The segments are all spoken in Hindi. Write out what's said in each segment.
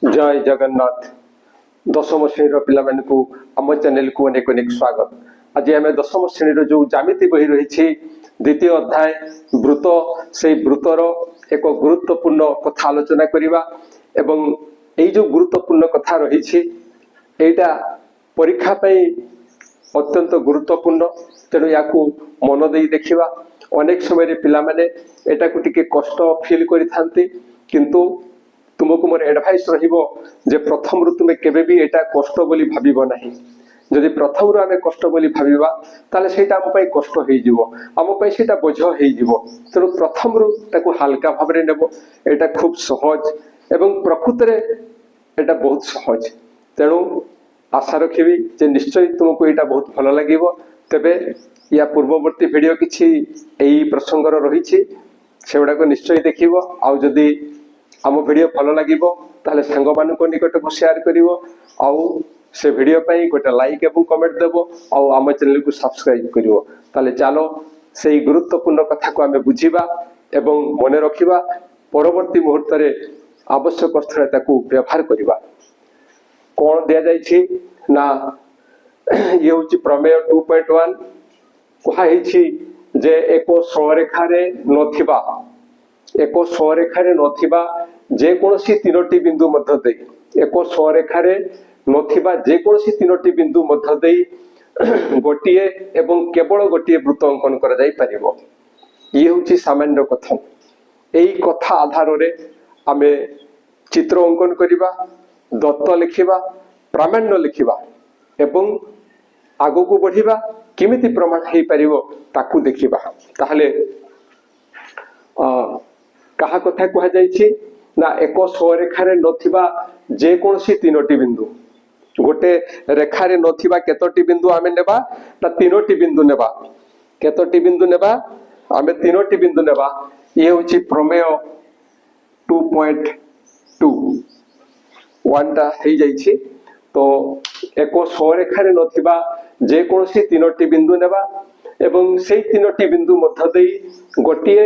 जय जगन्नाथ। दशम श्रेणी पिला को आम चैनल को अनेक अनेक स्वागत। आज आम दशम श्रेणी जो जामिति बही रही द्वितीय अध्याय वृत्त से वृत्तर एक गुरुत्वपूर्ण कथा आलोचना करवा एवं यही जो गुरुत्वपूर्ण कथा रही एटा परीक्षा अत्यंत गुरुत्वपूर्ण। तेणु या मन दे देखा अनेक समय पिला माने एटा को टिके कष्ट फील करि किंतु तुमको मोर एडवाइस रहिबो जे प्रथम रु तुमे केबे भी एटा कष्ट बोली भाबिबो नाही। जदि प्रथम रु आमे कष्ट बोली भाबिबा ताले सेटा हम पई कष्ट हेइ जिवो, हम पई सेटा बोझ हेइ जिवो। तेणु प्रथम रु ताकू हल्का भाबरे नेबो। एटा खूब सहज एवं प्रकृत रे एटा बहुत सहज। तेणु आशा रखिबी जे निश्चय तुमको एटा बहुत भलो लागिबो। तबे या पूर्ववर्ती वीडियो किछि एई प्रसंग रही सेगुड़ा को निश्चय देखिबो। आउ जदि आम वीडियो भल लगे ताले सांग मानक निकट को शेयर करिवो आउ से वीडियो पई गोटे लाइक एवं कमेंट देबो आउ आम चैनल को सब्सक्राइब करिवो। ताले चलो सेही गुरुत्वपूर्ण कथा को आमे बुझिबा एवं मने रखिबा परवर्ती मुहूर्त रे आवश्यक स्थले ताकू व्यवहार करिबा। कोन दिया जायछि ना ये होछि प्रमेय 2.1 कहा हेछि जे एको सरेखा रे नथिबा एको सरेखा रे नथिबा जे कोनसी तीनोटी बिंदु मध्य देई एको सरेखा रे नथिबा जे कोनसी तीनोटी बिंदु मध्य देई गोटिए एवं केवल गोटिए वृत्त अंकन करा जाई परिबो। ये होछि सामान्य कथन। एई कथा आधार रे आमे चित्र अंकन करिबा, दत्त लिखिबा, प्रामाण्य लिखिबा एवं आगो को बढ़िबा किमिति प्रमाण हेइ परिबो ताकू देखिबा। ताहले कहा कथा कहा जाइछि ना एको स्वरेखा रे नथिबा जे कोनसी तीनोटी बिंदु गोटे रेखा रे नथिबा केतोटी बिंदु आमे नेबा ना तीनोटी बिंदु नेबा। केतोटी बिंदु नेबा आमे तीनोटी बिंदु नेबा। ये होछि प्रमेय 2.2 1टा हेइ जाइछि। तो एको स्वरेखा रे नथिबा जे कोनसी तीनोटी बिंदु नेबा एवं सेही तीनोटी बिंदु मध्य देई गोटिए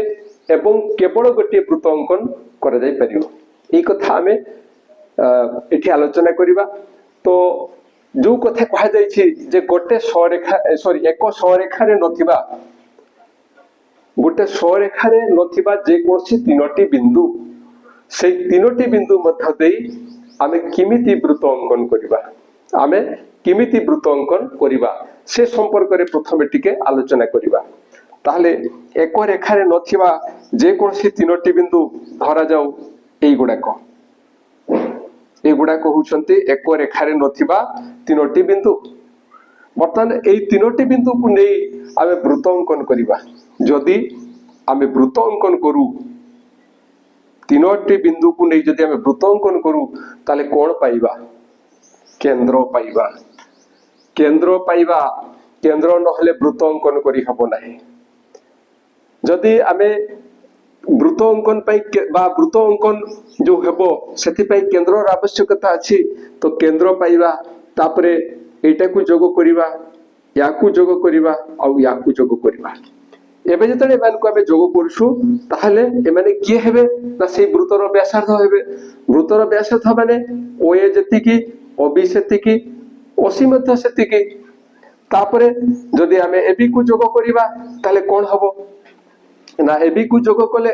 एवं केवल गोटिए वृत्त अंकन करा जाई परियो। एई कथा आमे एठी आलोचना करिबा। तो जो कथा कहा जाइछि जे गोटे स्वरेखा एको स्वरेखा रे नथिबा गोटे स्वरेखा रे नथिबा जे कोनसी तीनोटी बिंदु से तीनोटी बिंदु मध्य देई आमे किमिति वृत्त अंकन करिबा, आमे किमिति वृत्त अंकन करिबा से संपर्क रे प्रथमे टिके आलोचना करिबा। ताहले एक रेखा रे नथिबा जे कोनसी तीनोटी बिंदु धरा जाऊ एगुड़ाक होउछन्ति एक रेखा रे नथिबा तीनोटी बिंदु। बर्तमान एई तीनोटी बिंदु को नै आमे वृत्त अंकन करिबा। जदि आमे वृत्त अंकन करू तीनोटी बिंदु को नै जदि आमे वृत्त अंकन करू ताले कोन पाइबा? केंद्र पाइबा। केंद्र पाइबा। केंद्र नहले वृत्त अंकन करि हबो नाही। जदि आमे वृत्त अंकन बा वृत्त अंकन जो हेबो सेति पई केंद्र आवश्यकता अछि। तो केंद्र पाइबा तापरे एटा को जोग करिबा, याकू जोग करिबा आउ याकू जोग करिबा। एबे जतले मान को आमे जोग करछु ताहले ए माने की हेबे ना से वृत्तर व्यासार्ध हेबे। वृत्तर व्यासार्ध माने ओए जतिकी ओबी सेतिकी ओसी मध्य सेतिकी। तापरे जदि आमे एबी को जोग करिबा ताले कोन हबो ना एबी को जोग कले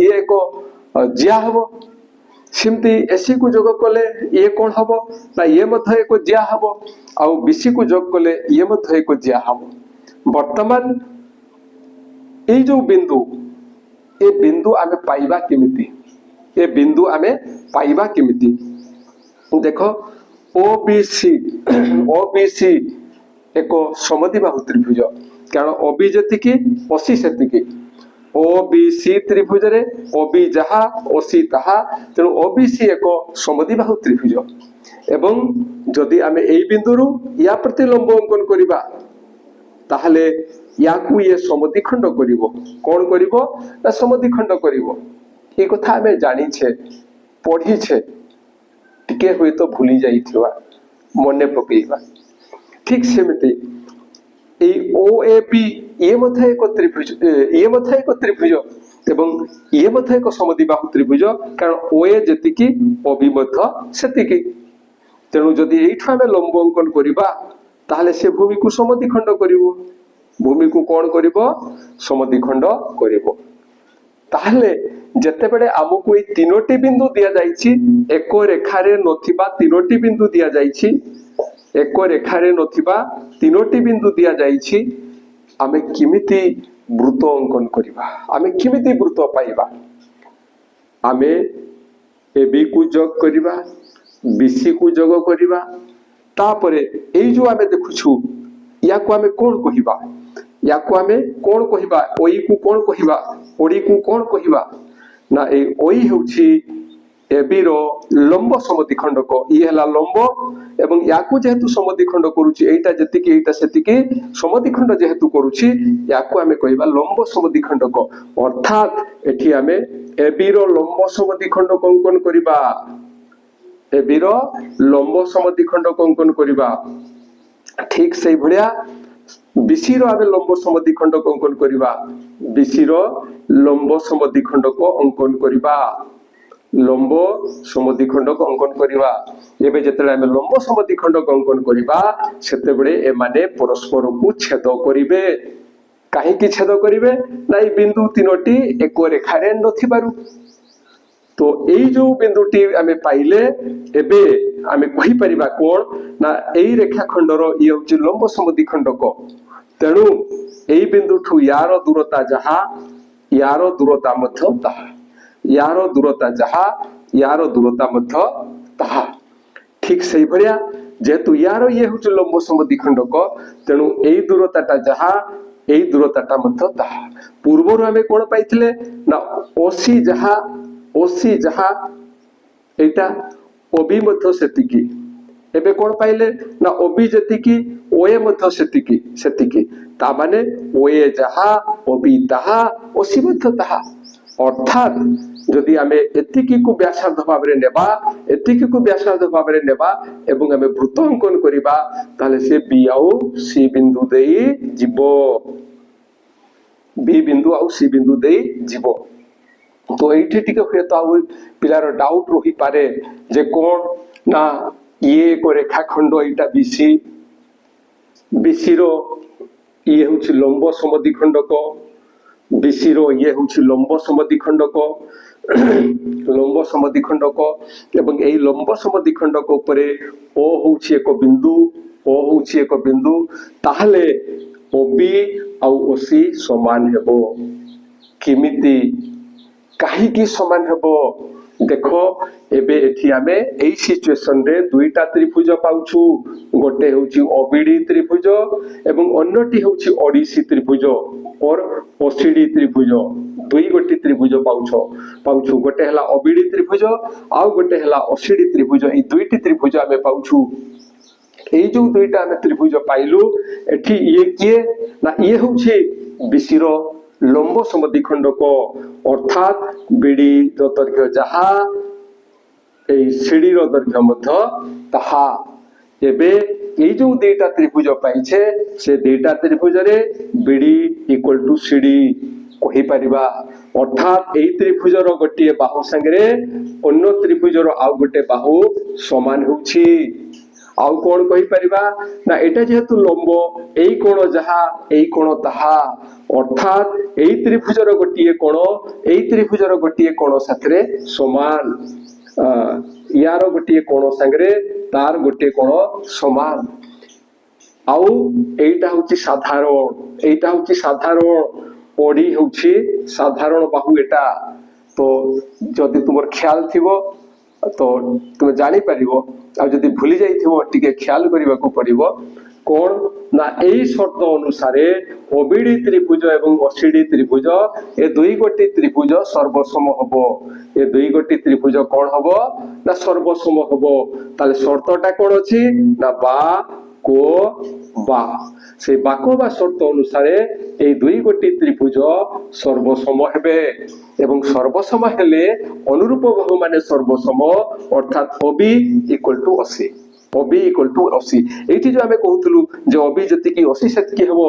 ये को जिया हबो। सिमती एसी को जोग कले ये कोन हबो ना ये मध्य एको जिया हबो आउ बीसी को जोग कले ये मध्य एको जिया हबो। वर्तमान ए जो बिंदु ए बिंदु आमे पाइबा केमिति? ए बिंदु आमे पाइबा केमिति? देखो ओबीसी ओबीसी एको समद्विबाहु त्रिभुज। कारण ओबी जतिकी ओसी सेतिकी। ओबीसी त्रिभुज रे ओबी जहा ओसी ताहा। तेणु ओबीसी एको समद्विबाहु त्रिभुज। एवं जदि आमे एई बिंदुरु या प्रति लंब अंकन करिबा ताहले याकू ये समद्विखंड करिवो। कोन करिवो ना समद्विखंड करिवो। ए कथा आमे जानि छे पढ़ी छे टिके होय तो भूली जाइथिबा मने पकेइबा। ठीक सेमिति ए ओएबी ये मध्य एक त्रिभुज ये मध्य एक त्रिभुज ଏବଂ ଇଏ ମଧ୍ୟ ଏକ ସମଦ୍ୱିବାହୁ ତ୍ରିଭୁଜ, କାରଣ OA ଯେତିକି OB ମଧ୍ୟ ସେତିକି। ତେଣୁ ଯଦି ଏଇଠୁ ଆମେ ଲମ୍ବ ଅଙ୍କନ କରିବା ତାହେଲେ ସେ ଭୂମିକୁ ସମଦ୍ୱିଖଣ୍ଡ କରିବ। ଭୂମିକୁ କଣ କରିବ? ସମଦ୍ୱିଖଣ୍ଡ କରିବ। ତାହେଲେ ଯେତେବେଳେ ଆମକୁ ଏଇ ତିନୋଟି ବିନ୍ଦୁ ଦିଆଯାଇଛି, ଏକ ରେଖାରେ ନଥିବା ତିନୋଟି ବିନ୍ଦୁ ଦିଆଯାଇଛି, ଏକ ରେଖାରେ ନଥିବା ତିନୋଟି ବିନ୍ଦୁ ଦିଆଯାଇଛି, ଆମେ କେମିତି ବୃତ୍ତ ଅଙ୍କନ କରିବା? ଆମେ କେମିତି ବୃତ୍ତ ପାଇବା? ଆମେ AB କୁ ଯୋଗ କରିବା, BC କୁ ଯୋଗ କରିବା, ତାପରେ ଏଇ ଯୋଉ ଆମେ ଦେଖୁଛୁ ୟାକୁ ଆମେ କଣ କହିବା? ୟାକୁ ଆମେ କଣ କହିବା? OE କୁ କଣ କହିବା? OD କୁ କଣ କହିବା? ନା ଏଇ OE ହେଉଛି AB ର ଲମ୍ବ ସମଦ୍ୱିଖଣ୍ଡକ। ଇଏ ହେଲା ଲମ୍ବ ଏବଂ ୟାକୁ ଯେହେତୁ ସମଦ୍ୱିଖଣ୍ଡ କରୁଛି, ଏଇଟା ଯେତିକି ଏଇଟା ସେତିକି ସମଦ୍ୱିଖଣ୍ଡ ଯେହେତୁ କରୁଛି, ୟାକୁ ଆମେ କହିବା ଲମ୍ବ ସମଦ୍ୱିଖଣ୍ଡକ। ଅର୍ଥାତ ଏଠି ଆମେ AB ର ଲମ୍ବ ସମଦ୍ୱିଖଣ୍ଡକ ଅଙ୍କନ କରିବା। AB ର ଲମ୍ବ ସମଦ୍ୱିଖଣ୍ଡକ ଅଙ୍କନ କରିବା। ଠିକ ସେଇ ଭଳିଆ BC ର ଆମେ ଲମ୍ବ ସମଦ୍ୱିଖଣ୍ଡକ ଅଙ୍କନ କରିବା। BC ର ଲମ୍ବ ସମଦ୍ୱିଖଣ୍ଡକ ଅଙ୍କନ କରିବା। ଲମ୍ବ ସମଦ୍ୱିଖଣ୍ଡକ ଅଙ୍କନ କରିବା। ଏବେ ଯେତେବେଳେ ଆମେ ଲମ୍ବ ସମଦ୍ୱିଖଣ୍ଡକ ଅଙ୍କନ କରିବା, ସେତେବେଳେ ଏମାନେ ପରସ୍ପରକୁ ଛେଦ କରିବେ। କାହିଁକି ଛେଦ କରିବେ? ନା ଏଇ ବିନ୍ଦୁ ତିନୋଟି ଏକ ରେଖାରେ ନଥିବାରୁ। ତ ଏଇ ଯୋଉ ବିନ୍ଦୁଟି ଆମେ ପାଇଲେ, ଏବେ ଆମେ କହିପାରିବା କଣ? ନା ଏଇ ରେଖାଖଣ୍ଡର ଇଏ ହେଉଛି ଲମ୍ବ ସମଦ୍ୱିଖଣ୍ଡକ। ତେଣୁ ଏଇ ବିନ୍ଦୁଠୁ ୟାର ଦୂରତା ଯାହା, ୟାର ଦୂରତା ମଧ୍ୟ ତାହା। ୟାର ଦୂରତା ଯାହା, ୟାର ଦୂରତା ମଧ୍ୟ ତାହା। ଠିକ ସେଇଭଳିଆ ଯେହେତୁ ୟାର ଇଏ ହେଉଛି ଲମ୍ବ ସମଦ୍ୱିଖଣ୍ଡକ, ତେଣୁ ଏଇ ଦୂରତାଟା ଯାହା, ଏଇ ଦୂରତାଟା ମଧ୍ୟ ତାହା। ପୂର୍ବରୁ ଆମେ କଣ ପାଇଥିଲେ? ନା OC ଯାହା, OC ଯାହା ଏଇଟା, OB ମଧ୍ୟ ସେତିକି। ଏବେ କଣ ପାଇଲେ? ନା OB ଯେତିକି, OA ମଧ୍ୟ ସେତିକି ସେତିକି। ତା ମାନେ OA ଯାହା, OB ତାହା, OC ମଧ୍ୟ ତାହା। ଅର୍ଥାତ ଯଦି ଆମେ ଏତିକିକୁ ବ୍ୟାସାର୍ଦ୍ଧ ଭାବରେ ନେବା, ଏତିକିକୁ ବ୍ୟାସାର୍ଦ୍ଧ ଭାବରେ ନେବା ଏବଂ ଆମେ ବୃତ୍ତ ଅଙ୍କନ କରିବା, ତାହେଲେ ସେ B ଆଉ C ବିନ୍ଦୁ ଦେଇ ଯିବ। B ବିନ୍ଦୁ ଆଉ C ବିନ୍ଦୁ ଦେଇ ଯିବ। ତ ଏଇଠି ଟିକେ ହୁଏତ ଆଉ ପିଲାର ଡାଉଟ ରହିପାରେ ଯେ କଣ? ନା ଇଏ ଏକ ରେଖାଖଣ୍ଡ, ଏଇଟା BC, BC ର ଇଏ ହେଉଛି ଲମ୍ବ ସମଦ୍ୱିଖଣ୍ଡକ, BC ର ଇଏ ହେଉଛି ଲମ୍ବ ସମଦ୍ୱିଖଣ୍ଡକ, ଲମ୍ବ ସମଦ୍ୱିଖଣ୍ଡକ ଏବଂ ଏଇ ଲମ୍ବ ସମଦ୍ୱିଖଣ୍ଡକ ଉପରେ O ହେଉଛି ଏକ ବିନ୍ଦୁ, O ହେଉଛି ଏକ ବିନ୍ଦୁ। ତାହେଲେ OB ଆଉ OC ସମାନ ହେବ। କେମିତି? କାହିଁକି ସମାନ ହେବ? ଦେଖ, ଏବେ ଏଠି ଆମେ ଏଇ ସିଚୁଏସନରେ ଦୁଇଟା ତ୍ରିଭୁଜ ପାଉଛୁ। ଗୋଟେ ହେଉଛି OBD ତ୍ରିଭୁଜ ଏବଂ ଅନ୍ୟଟି ହେଉଛି ODC ତ୍ରିଭୁଜ और OCD ତ୍ରିଭୁଜ। ଦୁଇ ଗୋଟି ତ୍ରିଭୁଜ ପାଉଛୁ। ଗୋଟେ ହେଲା OBD ତ୍ରିଭୁଜ ଆଉ ଗୋଟେ ହେଲା OCD ତ୍ରିଭୁଜ। এই দুইটি ত্রিভুজ ଆମେ ପାଉଛୁ। এই ଯୋଉ ଦୁଇଟା ଆମେ ତ୍ରିଭୁଜ ପାଇଲୁ, ଏଠି ଇଏ କିଏ? ନା ଇଏ ହେଉଛି BC ର ଲମ୍ବ ସମଦ୍ୱିଖଣ୍ଡକ। ଅର୍ଥାତ BD ର ଦୈର୍ଘ୍ୟ ଯାହା, এই CD ର ଦୈର୍ଘ୍ୟ ମଧ୍ୟ ତାହା। ଏବେ এই ଯୋଉ ଦୁଇଟା ତ୍ରିଭୁଜ ପାଇଛେ, ସେ ଦୁଇଟା ତ୍ରିଭୁଜରେ BD equal to CD କହିପାରିବା। ଅର୍ଥାତ এই ତ୍ରିଭୁଜର ଗୋଟିଏ ବାହୁ ସାଙ୍ଗରେ ଅନ୍ୟ ତ୍ରିଭୁଜର ଆଉ ଗୋଟେ ବାହୁ ସମାନ ହେଉଛି। ଆଉ କଣ କହିପାରିବା? ନା এটা যেহেতু লম্ব, এই কোণ যাহা, এই কোণ তাহা। অর্থাৎ এই ত্রিভুজর গোটিয়ে কোণ এই ত্রিভুজর গোটিয়ে কোণ সাথে সমান। ইয়ার গোটিয়ে কোণ সাথে তার গোটিয়ে কোণ সমান। আউ এইটা হচ্ছে সাধারণ, এইটা হচ্ছে সাধারণ। OD হচ্ছে সাধারণ বাহু এটা। তো যদি তোমার খেয়াল থিব তো তুমি জানি পারিব, আর যদি ভুলি যাইথিব টিকে খেয়াল করিবাকু পড়িব। কোন? না এই শর্ত অনুসারে OBD ত্রিভুজ এবং OCD ত্রিভুজ এ দুই গোটি ত্রিভুজ সর্বসম হব। এ দুই গোটি ত্রিভুজ কোন হব? না সর্বসম হব। তাহলে শর্তটা কোন আছে? না বা কো বা। সেই বাক বা শর্ত অনুসারে এই দুই গোটি ত্রিভুজ সর্বসম হবে এবং সর্বসম হেলে অনুরূপ বাহু মানে সর্বসম। অর্থাৎ OB equal to OC। OB equal to OC। এইটি যে আমি কହୁଥିଲୁ যে OB যেতিকি OC সেতিকি হব,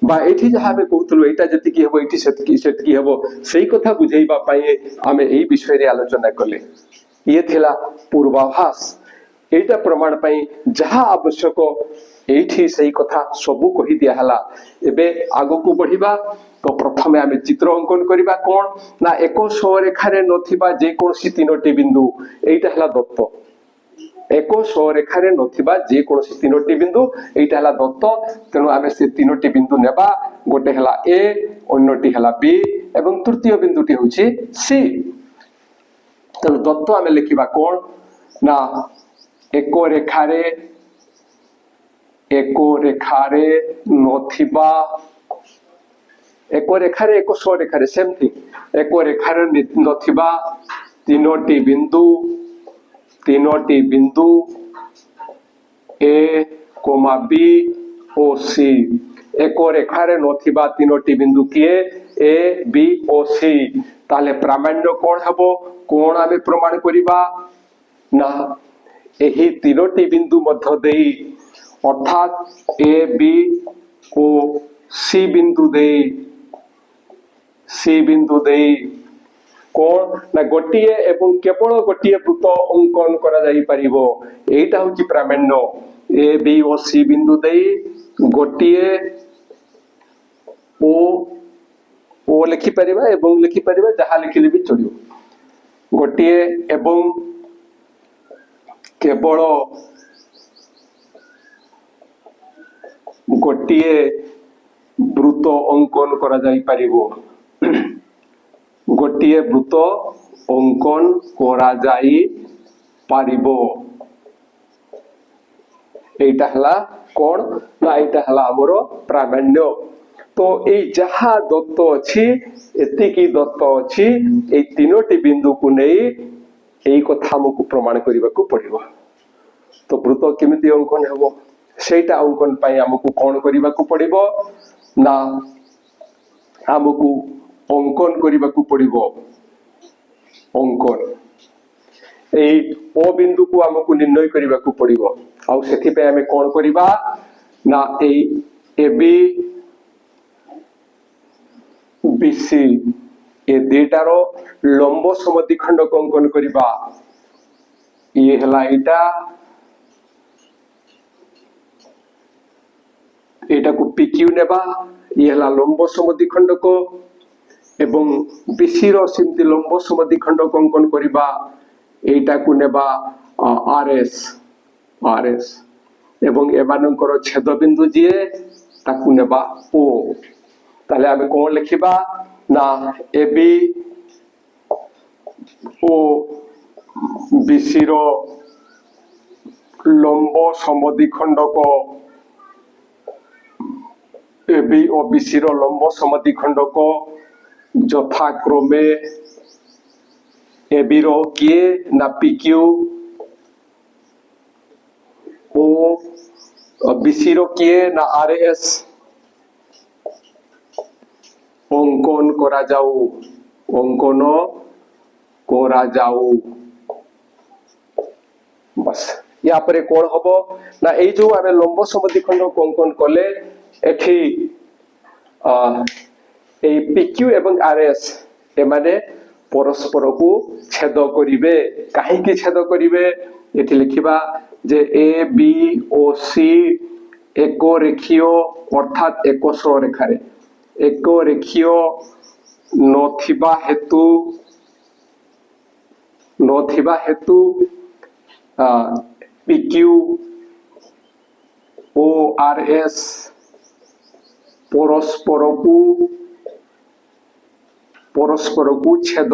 बा एठी जहाँ आमे कहूतलु एटा जतिकी हेबो एठी सेतिकी हेबो सेई कथा बुझेइबा पई आमे एई विषय रे आलोचना कले। ये थिला पूर्वाभास। एटा प्रमाण पई जहाँ आवश्यक एठी सेई कथा सबु कहि दिया हला। एबे आगो को बढ़िबा तो प्रथमे आमे चित्र अंकन करिबा कोन ना एको रेखारे नथिबा जे कोनसी तीनोटी बिंदु एटा हला दत्त। एको रेखारे नथिबा जे कोनसी तीनोटी बिंदु एटा हला दत्त। तेनु आमे से तीनोटी बिंदु नेबा गोटे हला ए अन्यटी हला बी एवं तृतीय बिंदुटी होछि सी। तेनु दत्त आमे लिखिबा कोन ना एको रेखारे नथिबा एको रेखारे एको रेखारे सेम थिंग एको रेखारे नथिबा तीनोटी बिंदु ए कोमा बी ओ सी। एको रेखारे नथिबा तीनोटी बिंदु किए ए बी ओ सी। ताले प्रामाण्य कोन हबो कोन आमे प्रमाण करिबा ना एही तीनोटी बिंदु मध्य देई अर्थात ए बी ओ सी बिंदु देई कोन ना गोटिए एवं केवल गोटिए वृत्त अंकन करा जाई परिबो। एटा होची प्रामाण्य। ए बी ओ सी बिंदु देई गोटिए ओ लिखि परिबा एवं लिखि परिबा जहा लिखिले भी चलियो। गोटिए एवं केवल गोटिए वृत्त अंकन करा जाई परिबो। गोटिए वृत्त अंकन करा जाई पारिबो। एटा हला कोन ना एटा हला हमरो प्रामाण्य। तो ए जहा दत्त अछि एतिकी दत्त अछि ए तीनोटी बिंदु को नै एई कथा हमकु प्रमाण करिबा को पड़िबो। तो वृत्त केमिति अंकन हेबो सेटा अंकन पई हमकु कोन करिबा को पड़िबो ना हमकु अंकन करिबा को पड़िबो। अंकन एई ओ बिंदु को हमकु निर्णय करिबा को पड़िबो। आउ सेथि पे हमें कोन करिबा ना एई ए बी बीसी ए देटारो लंब समद्विखंड को अंकन करिबा। ये हला एटा को पीक्यू नेबा। ये हला लंब समद्विखंड को एवं बीसी रो सिमति लंब समद्विखंड को अंकन करिबा। एटा को नेबा आरएस एवं एमानकर छेद बिंदु जिए ताकू नेबा ओ। ताले आमे कोन लिखिबा ना ए बी ओ बीसी रो लंब समद्विखंड को ए बी ओ बीसी रो लंब समद्विखंड को यथाक्रमे ए बी रो किए ना पीक्यू ओ बीसी रो किए ना आरएस अंकन करा जाऊ। बस या परे कोन हबो ना एई जो आमे लंब समद्विखंड को अंकन कले एठी एई पीक्यू एवं आरएस एमाने परस्पर को छेद करिवे। काहे कि छेद करिवे एठी लिखिबा जे ए बी ओ सी एको रेखीय अर्थात एको रेखारे एको रेखीय नथिबा हेतु पीक्यू ओ आरएस परस्पर को छेद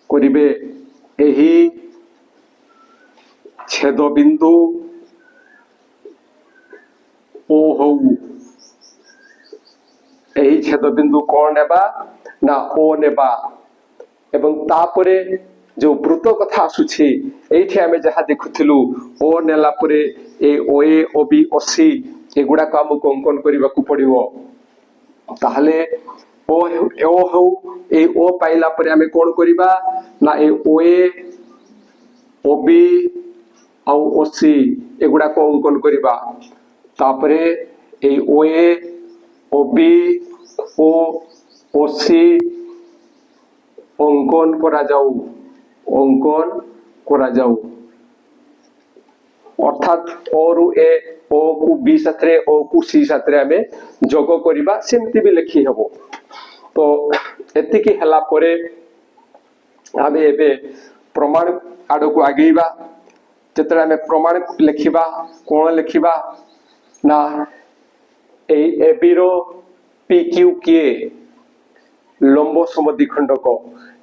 करिवे एही छेद बिंदु ओ हो। एही छेद बिंदु कोन नेबा ना ओ नेबा एवं तापरे जो वृत्त कथा आसुछि एठी आमे जहा देखुथिलु ओ नेला परे ए ओ ए ओ बी ओ सी एगुडा को हमकु अंकन करिबा को पड़िबो। ताहले ओ हो ए ओ पाइला परे आमे कोन करिबा ना ए ओ ए ओ बी आउ ओसी एगुड़ा को अंकन करिबा तापरे ए ओए ओबी ओ ओसी अंकन करा जाऊ अर्थात ओ रु ए ओ को बी साथरे ओ को सी साथरे आमे जोग करिबा सेमती भी लिखि हबो। तो एतिकी हला परे आमे एबे प्रमाण आड़ को आगेबा जेतरा आमे प्रमाण लिखिबा कोन लिखिबा ना ए बी रो पी क्यू के लंब समद्विखंडक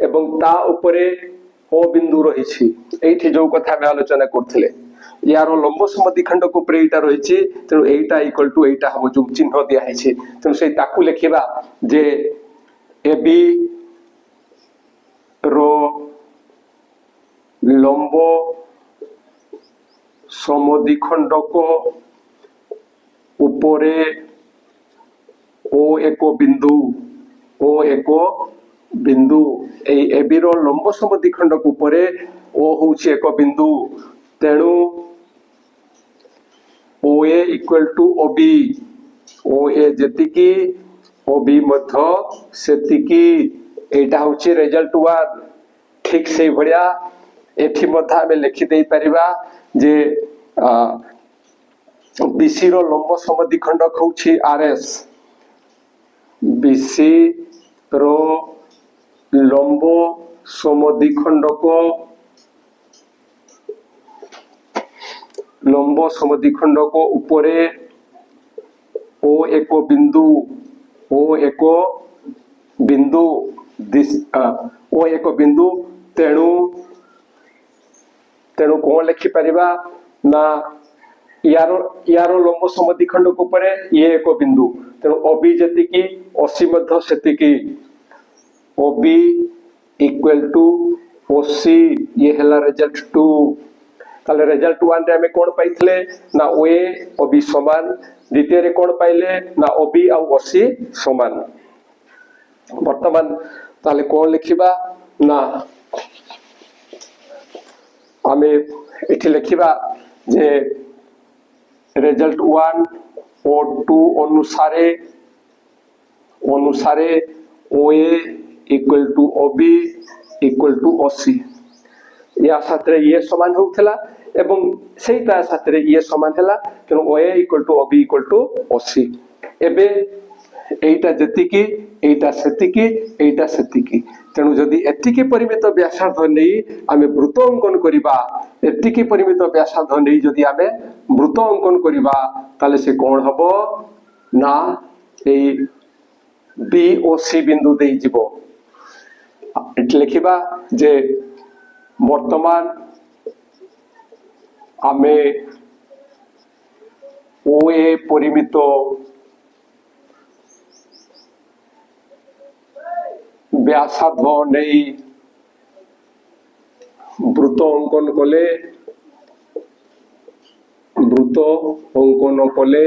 एवं ता उपरे ओ बिंदु रही एठी जो कथा में आलोचना करथिले यार लंब समद्विखंडक उपरे एटा रही तेणु एटा इक्वल टू एटा हम जो चिन्ह दिया है तेणु से ताकू लिखिबा जे ए बी रो लंब समद्विखंडक उपरे ओ एक बिंदु ए बी रो लंब समद्विखंडक उपरे ओ होउछि एक बिंदु तेणु ओ ए इक्वल टू ओ ए जेतिकी ओ बी मध्य सेतिकी एटा होउछि रिजल्ट 1 ठीक से भड़िया एठी मध्य हमें लिखि देई परिबा जे बीसी रो लंब समद्विखंडक होउछि आरएस बीसी रो लंब समद्विखंडक उपरे ओ एक बिंदु तेणु कौन लिखि परिबा ना यारो लंब समद्विखंडक उपरे ये एक बिंदु तेणु ओबी जतिकी ओसी मध्य सेतिकी ओबी इक्वल टू ओसी ये हला रिजल्ट 2 ताले रिजल्ट 1 रे हमें कोन पाइथले ना ओए ओबी समान द्वितीय रे कोन पाइले ना ओबी आ ओसी समान वर्तमान ताले कोन लिखिबा ना हमें एठी लिखिबा जे रिजल्ट 1 और 2 अनुसारे OA equal to OB equal to OC या साथरे ये समान होउथला एवं सेटा साथरे ये समान हला तेणु OA equal to OB equal to OC एबे एटा जतिकी एटा सेतिकी तेणु जदि एतिकी परिमित व्यासार्ध नै आमे वृत्त अंकन करिबा एतिकी परिमित व्यासार्ध नै जदि आमे वृत्त अंकन करिबा ताले से कोन हबो ना ए बी ओ सी बिंदु दे जिवो एट लिखिबा जे वर्तमान आमे ओए परिमित व्यासार्ध नहीं वृत्त अंकन कले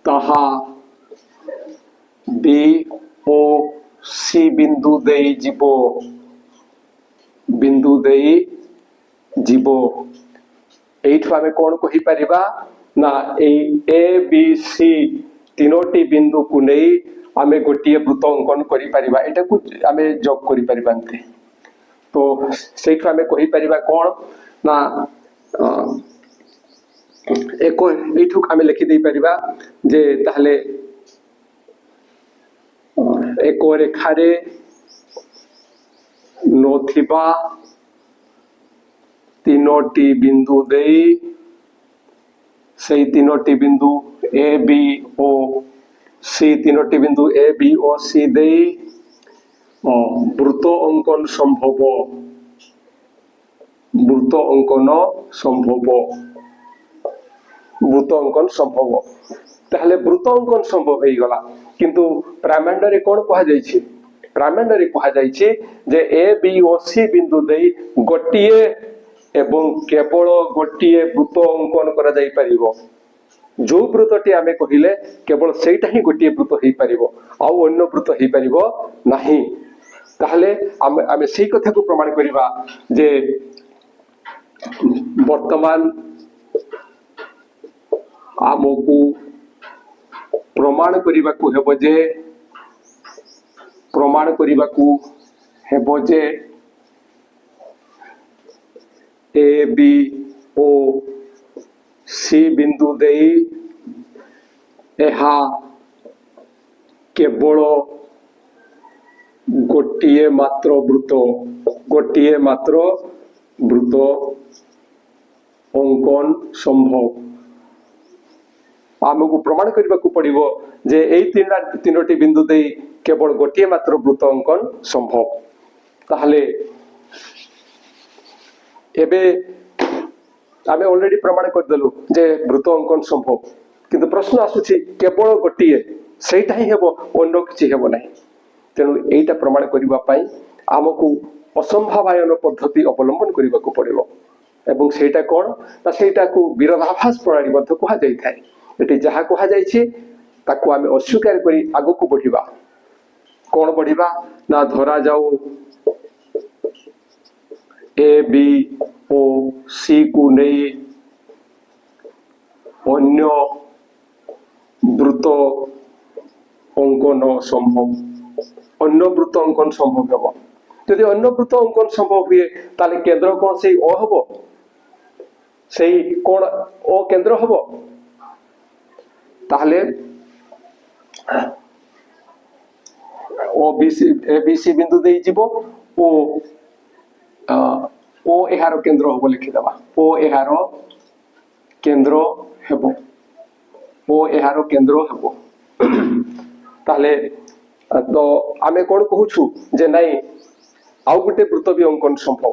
ताहा बी ओ सी बिंदु दे जीवो एठु आमे कोन कहि परिबा ना ए बी सी तीनोटी बिंदु को नहीं आमे गोटिए वृत्त अंकन करि परिबा एटा को आमे जॉब करि परिबांते तो सेठु आमे कहि परिबा कोन ना एको एठु आमे लिखि दे परिबा जे ताहले एको रेखा रे नोथिबा तीनोटी बिंदु देई सही तीनोटी बिंदु ए बी ओ सी तीनोटी बिंदु ए बी ओ सी देई वृत्त अंकन संभव ताहले वृत्त अंकन संभव हो गला किंतु प्रामाण्य रे कोन कहा जाय छी प्रामाण्य रे कहा जाय छी जे ए बी ओ सी बिंदु देई गोटिए एवं केवल गोटिए वृत्त अंकन करा जाय परिबो जो वृत्तटी आमे कहिले केवल सेटा ही गोटिए वृत्त हेई परिबो आ अन्य वृत्त हेई परिबो नाही ताहले आमे सेही कथा को प्रमाण करिबा जे वर्तमान आमको प्रमाण करने को हेबो जे प्रमाण करने को हेबो जे ए बी ओ सी बिंदु देई एहा केवल गोटिए मात्र वृत्त अंकन संभव आमको प्रमाण करने को पड़ो जे यही तीनोटी बिंदु दे केवल गोटे मात्र वृत्त अंकन संभव ताहले एबे आमे ऑलरेडी प्रमाण करदेलु जे वृत्त अंकन संभव किंतु प्रश्न आसुछि केवल गोटे सेटा ही हेबो अन्य किछि हेबो नाही तेणु एटा प्रमाण करबा पई आमको असंभावायन पद्धति अवलंबन करबा को पड़िबो एवं सेटा कोन ना सेटा को विरोधाभास प्रणाली मध्य कहा जाय थाए एटी जहा कहा जायछि ताको आमे अस्वीकार करी आगो को बढ़िबा कोन बढ़िबा ना धरा जाऊ ए बी ओ सी को नहीं अन्य वृत्त अंकन संभव अन्य वृत्त अंकन संभव हेबो यदि अन्य वृत्त अंकन संभव हुए ताले केंद्र कोन से ओ हेबो सेही कोन ओ केंद्र हेबो ताले O B C A B C बिंदु दे जीवो ओ एहार केंद्र होबो लिखिदबा ओ एहार केंद्र हेबो ओ एहार केंद्र हेबो ताले तो आमे कोन कहूछु जे नाही आउ गुटे वृत्त भी अंकन संभव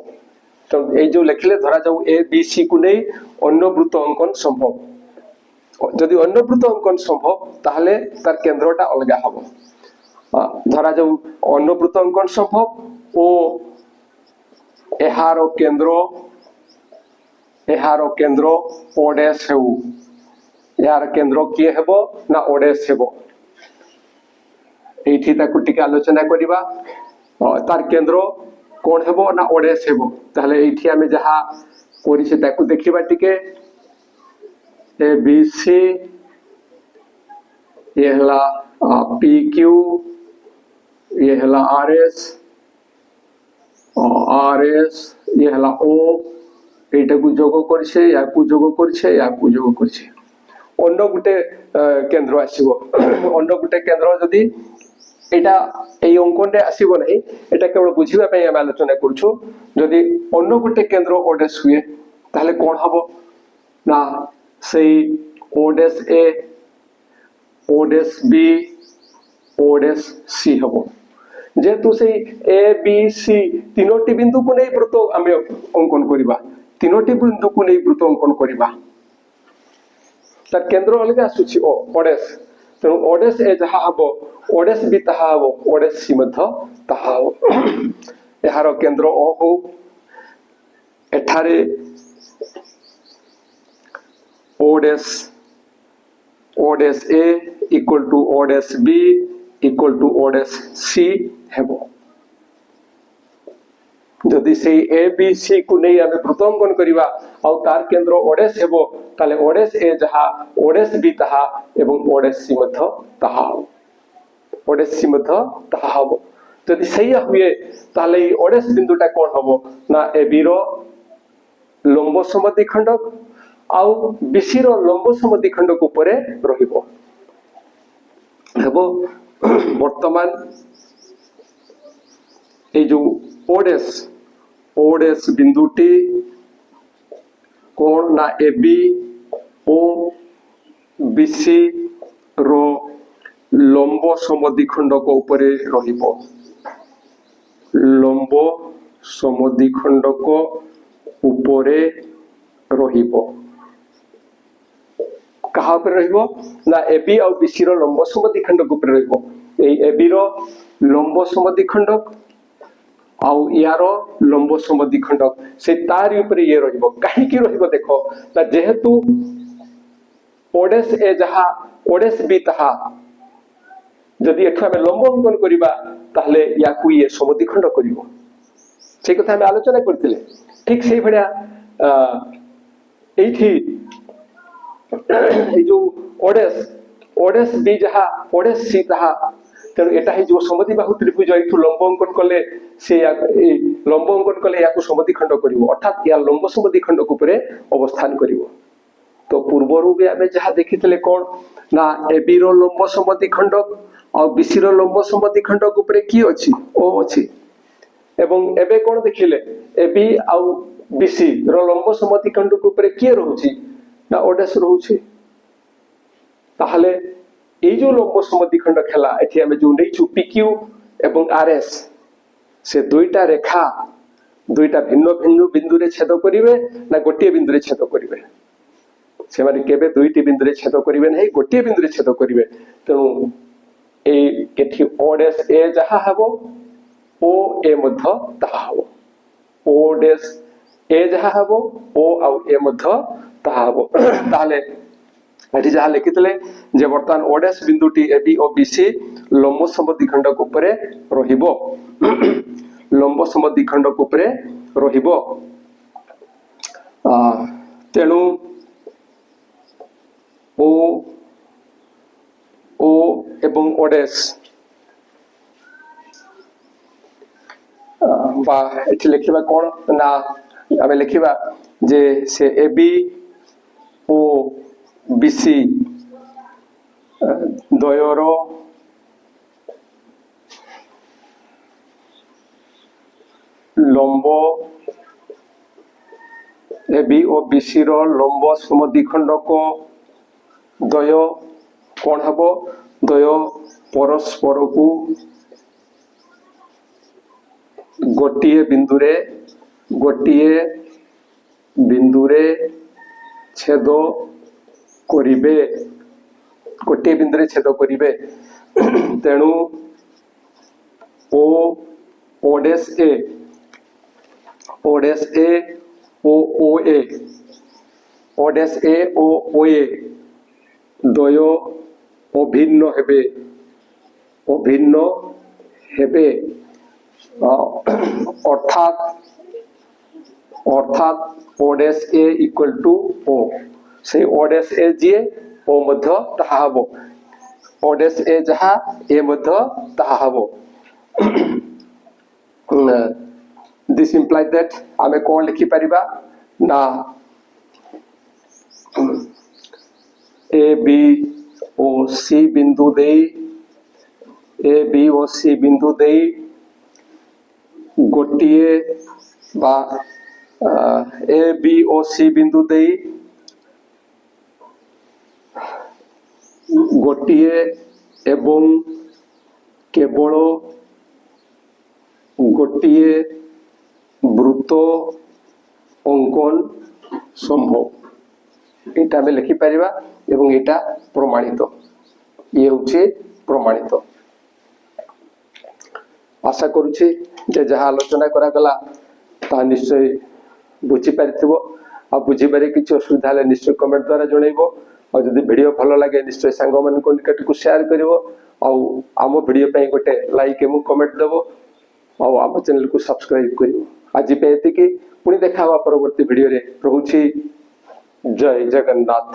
तो ए जो लिखले धरा जाऊ ए बी सी को नहीं अन्य वृत्त अंकन संभव जदि अन्य वृत्त अंकन संभव ताहले तार केंद्रटा अलगा हबो धरा जाऊ अन्य वृत्त अंकन संभव ओ एहार केंद्र ओडेस हेउ यार केंद्र किए हेबो ना ओडेस हेबो एठी ताकु टिके आलोचना करिबा तार केंद्र कोन हेबो ना ओडेस हेबो ताहले एठी आमे जहा कोरि से ताकु देखिबा टिके ए बी सी ये हला पी क्यू ये हला आर एस ये हला ओ एटा को जोग करछे या को जोग करछे या को जोग करछे अन्य गुटे केंद्र आसीबो अन्य गुटे केंद्र जदी एटा एई अंकन रे आसीबो नाही एटा केवल बुझिबा पई हम आलोचना करछु जदी अन्य गुटे केंद्र ओडेस हुए ताहले कोन हबो ना सेई ओडेस ए ओडेस बी ओडेस सी हबो जेतु से ए बी सी तीनोटी बिंदु को नहीं वृत्त आमे अंकन करिबा तीनोटी बिंदु को नहीं वृत्त अंकन करिबा तार केंद्र अलग आसुछि ओ ओडेस तेणु ओडेस ए जहा हबो ओडेस बी ताहा हबो ओडेस सी मध्य ताहा हबो एहार केंद्र ओ हो एठारे ओडेस ए इक्वल टू ओडेस बी इक्वल टू ओडेस सी हेबो जदि से ए बी सी को नहीं आमे वृत्त अंकन करिबा आ तार केंद्र ओडेस हेबो ताले ओडेस ए जहा ओडेस बी ताहा एवं ओडेस सी मध्य ताहा ओडेस सी मध्य ताहा हबो जदि सैया हुए ताले ओडेस बिंदुटा कोन हबो ना ए बी रो लंब समद्विखंडक आउ बी सी रो लंब समद्विखंडक ऊपर रहिबो हेबो वर्तमान ये जो ओडेस बिंदुटी कोण ना A B O B C रो लंब समद्विखंडक ऊपर रहिबो लंब समद्विखंडक ऊपर रहिबो कहा ऊपर रहिबो ना ए बी और बी सी रो लंब समद्विखंडक ऊपर रहिबो ए बी रो लंब समद्विखंडक आउ यार लंब समद्विखंडक से तार ऊपर ये रहिबो काहे की रहिबो देखो ना जेहेतु ओडेस ए जहा ओडेस बी ताहा जदि एठु हमें लंब अंकन करिबा ताहले याकु ये समद्विखंड करिबो से कथा हम आलोचना करथिले ठीक सेही भडिया এইଠି এই जो ओडेस बी जहा ओडेस सी तहा तेणु एटा ही जो समद्विबाहु त्रिभुज एठु लंब अंकन कले से लंब अंकन कले याकु समद्विखंड करिवो अर्थात या लंब समद्विखंड उपरे अवस्थान करिवो। तो पूर्वरु भी आमे जहा देखितले कोन ना एबी रो लंब समद्विखंड और बीसी रो लंब समद्विखंड उपरे की अछि ओ अछि एवं एबे कोन देखिले एबी आ बीसी रो लंब समद्विखंड उपरे की रहउछि ना ओडेस रहउछि। ताहले এই जो लंब समद्विखंड खेला एठी आमे जो नेइछु PQ एवं RS से दुईटा रेखा दुईटा भिन्न भिन्न बिंदु रे छेद करिवे ना गोटिए बिंदु रे छेद करिवे से माने केबे दुईटी बिंदु रे छेद करिवे नै गोटिए बिंदु रे छेद करिवे। तेणु एठी ओडेस ए जहा हबो ओ ए मध्य ताहा हबो ओडेस ए जहा हबो ओ आ ए मध्य ताहा हबो। ताहले एठी जहा लिखितले जे वर्तमान ओडेस बिंदुटी एबी और बीसी लंब समद्विखंड उपरे रहिबो लंब समद्विखंड उपरे रहिबो। तेणु ओ एवं ओडेस बा एठी लिखिबा कोन ना आमे लिखिबा जे से एबी ओ बीसी द्वयर लंब एबी और बीसी रो लंब समद्विखंड को द्वय कौन हबो द्वय परस्पर को गोटिए बिंदुरे छेद करिवे गोटे बिंदु रे छेद करिवे। तेणु ओडेस ए ओ ए ओडेस ए ओ ए द्वय अभिन्न हेबे अर्थात ओडेस ए इक्वल टू ओ से ओडेस ए जे ओ मध्य ताहा हबो ओडेस ए जहा ए मध्य ताहा हबो। दिस इम्प्लाइज दैट आमे कोन लिखि परिबा ना ए बी ओ सी बिंदु देई ए बी ओ सी बिंदु देई गोटिए बा ए बी ओ सी बिंदु देई गोटिए एवं केवल गोटिए वृत्त अंकन संभव एटा में लिखि परिबा एवं एटा प्रमाणित ये होचे प्रमाणित। आशा करूछि जे जहा आलोचना करा गला ता निश्चय बुझी पारिथिबो आ बुझी बारे किछ असुविधा ले निश्चय कमेंट द्वारा जणैबो और जदि वीडियो भलो लागे निश्चय सांग मन को निकट को शेयर करिवो और आम वीडियो पे गोटे लाइक एवं कमेंट देवो और आम चैनल को सब्सक्राइब करिवो। आज पे एतिकी पुणी देखा परवर्ती वीडियो रे रहूछि। जय जगन्नाथ।